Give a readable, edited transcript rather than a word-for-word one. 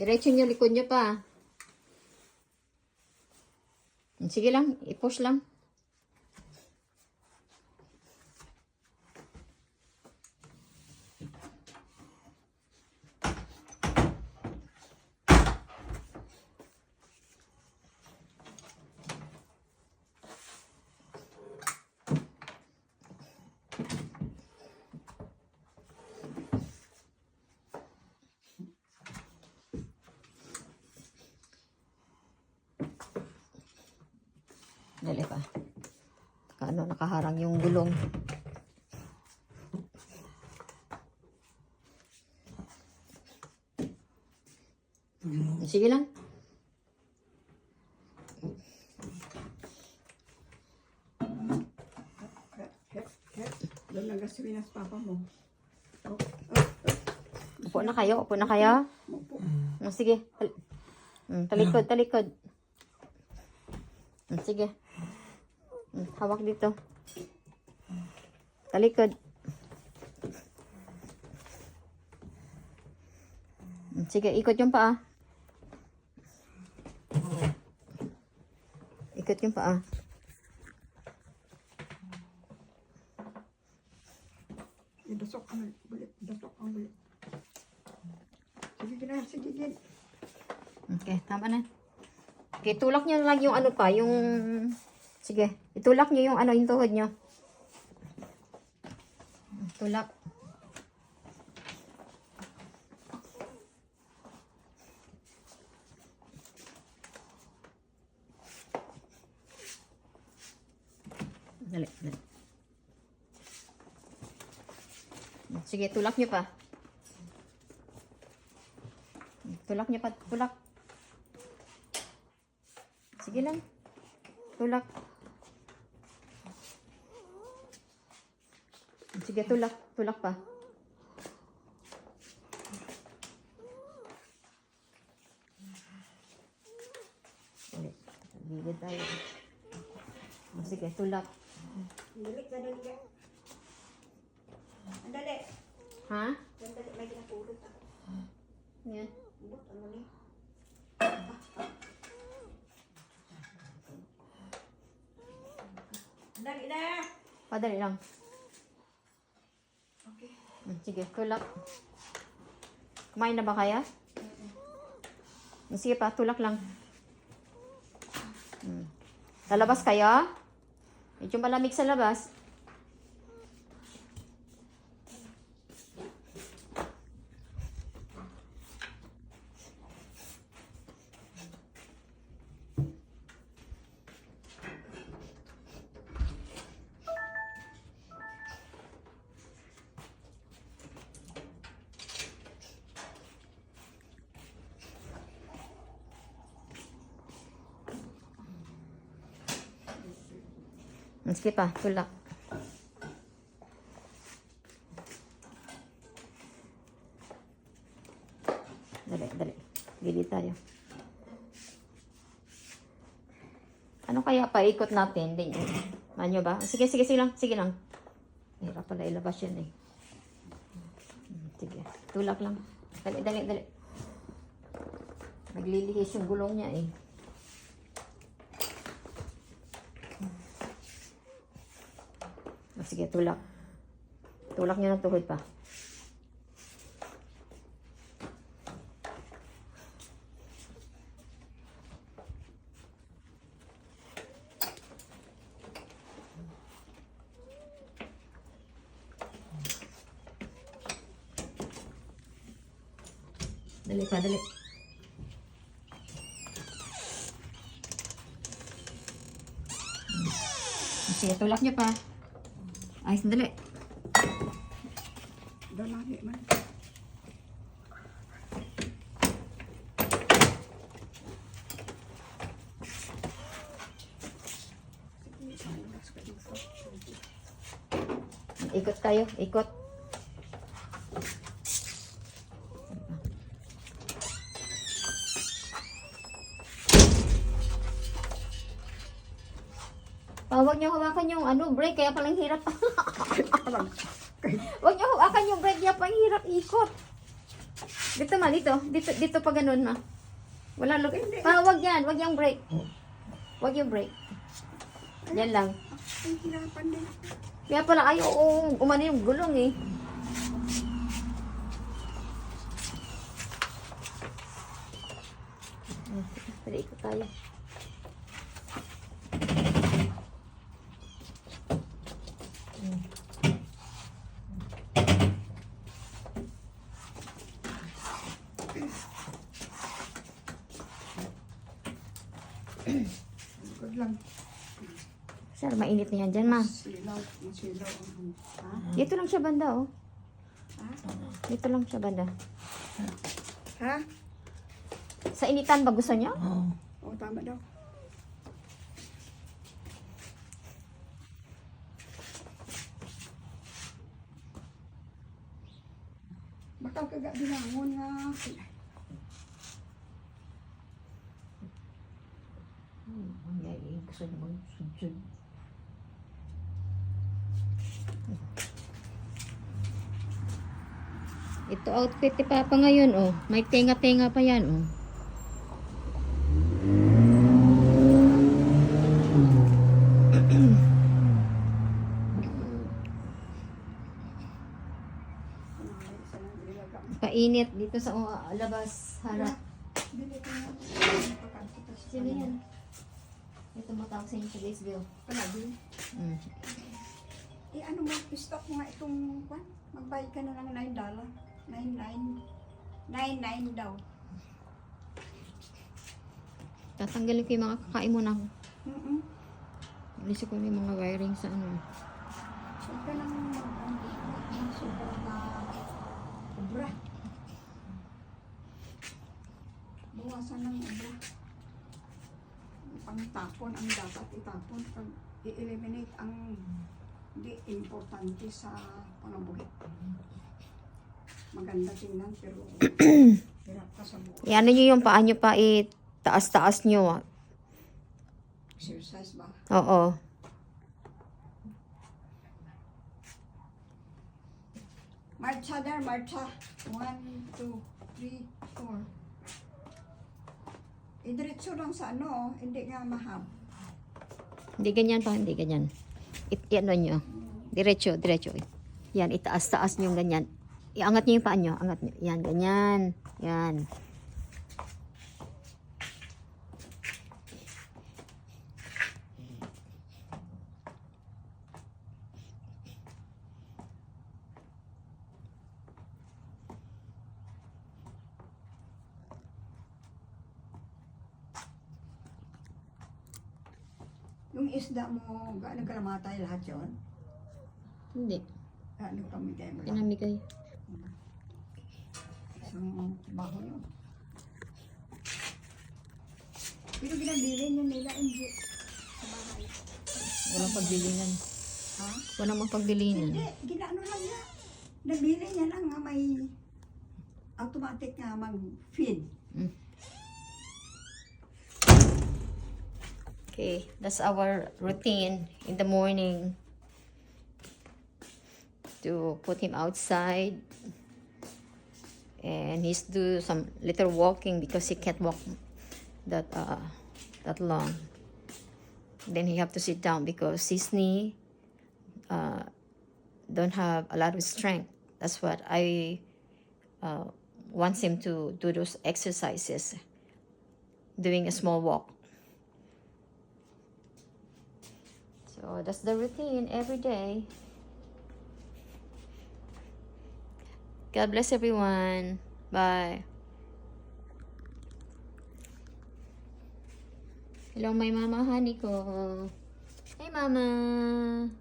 Diretso nyo, likod nyo pa. Sige lang, i-push lang. Dali pa. Ano, nakaharang yung gulong. Sige lang. Doon lang gasolina sa papa mo. Upo na kayo, upo na kayo. Sige. Talikod, talikod. Sige. Hawak dito. Talikod. Sige, ikot yung paa. Ikot yung paa. Idusok ang bulit. Idusok ang bulit. Sige na, sige din. Okay, tama na. Okay, tulak nyo lang yung ano pa, yung... Sige, itulak nyo yung ano, yung tuhod nyo. Tulak. Dali, dali. Sige, tulak nyo pa. Tulak nyo pa, tulak. Sige lang. Tulak. Sige, tulak. Tulak pa. Ulit. Gilid tayo. Sige, tulak. Dali ka, dali ka. Andali. Ha? Andali, may ginapulot ako. Yan. Ano ni? Andali na. Padali lang. Okay. Sige, tulak. Kumain na ba kaya? Sige pa, tulak lang. Lalabas kayo? Medyo malamig sa labas. Sige pa, tulak. Dali, dali. Gili tayo. Ano kaya paikot natin? Manyo ba? Sige, sige, sige lang. Sige lang. Hirap pala ilabas yan eh. Sige, tulak lang. Dali, dali, dali. Naglilihis yung gulong niya eh. Sige, tulak. Tulak nyo ng tuhod pa. Dali pa, dali. Sige, tulak nyo pa. Ay, sandali. Doon lagi man. Ikot tayo, ikot. Huwag niyo hawakan yung ano, brake, kaya palang hirap. Huwag niyo hawakan yung brake, kaya palang hirap ikot. Dito ma, dito. Dito pa ganun ma. Wala look. Hindi. Wag yan. Wag yung break. Wag yung break. Yan lang. Ay, hirapan din ako. Kaya pala ayaw umano yung gulong eh. Pwede ikot tayo. Good lang. Sir, mainit na yan dyan ma. Masilaw ang ha? Dito lang siya banda oh. Ha? Dito lang siya banda. Ha? Sa initan ba gusto niyo? Oo, tama daw. Baka kaga binangon nga. Gusto niyo mag-sud. Ito outfit ni Papa ngayon oh. May tenga-tenga pa yan oh. Painit dito sa labas harap. Bili ko na. Sino yan? Ito matawag sa inyo sa Gainesville. Palagi. Eh, ano mo, stock mo nga itong, kwan? Magbayad ka na lang $9. 99 daw. Tatanggalin ko yung mga kakain mo na. Mm-mm. Alis ko yung mga wiring sa ano. Huwag ka nang sobrang na obra. Bawasan ng obra. Pangtapon ang dapat itapon. Pag i-eliminate ang hindi importante sa pangabuhi. Maganda tingnan pero hirap ka sa buhay. Ano nyo yung paa nyo pa taas-taas nyo. Exercise ba? Oo. Marcha there, marcha. 1, 2, 3, 4. Idiretso lang sa ano, hindi nga mahab. Hindi ganyan pa, hindi ganyan. Ano nyo. Diretso, diretso. Yan, itaas-taas nyo ganyan. Iangat nyo yung paa nyo. Angat nyo. Yan, ganyan. Yan. Yung isda mo, gaano kalamatay lahat yun? Hindi. Gaano pamigay mo lang? Pinamigay. Isang baho yun. Pero ginabili niya nila, hindi. Sa bahay. Walang pagbilinan. Ha? Walang mapagbilinan. Hindi, ginaano lang niya. Nabili niya lang nga may automatic nga mag-feed. Okay, that's our routine in the morning. To put him outside. And he's do some little walking because he can't walk that long. Then he have to sit down because his knee don't have a lot of strength. That's what I want him to do those exercises. Doing a small walk. So that's the routine every day. God bless everyone. Bye. Hello, my mama honey ko. Hey, mama.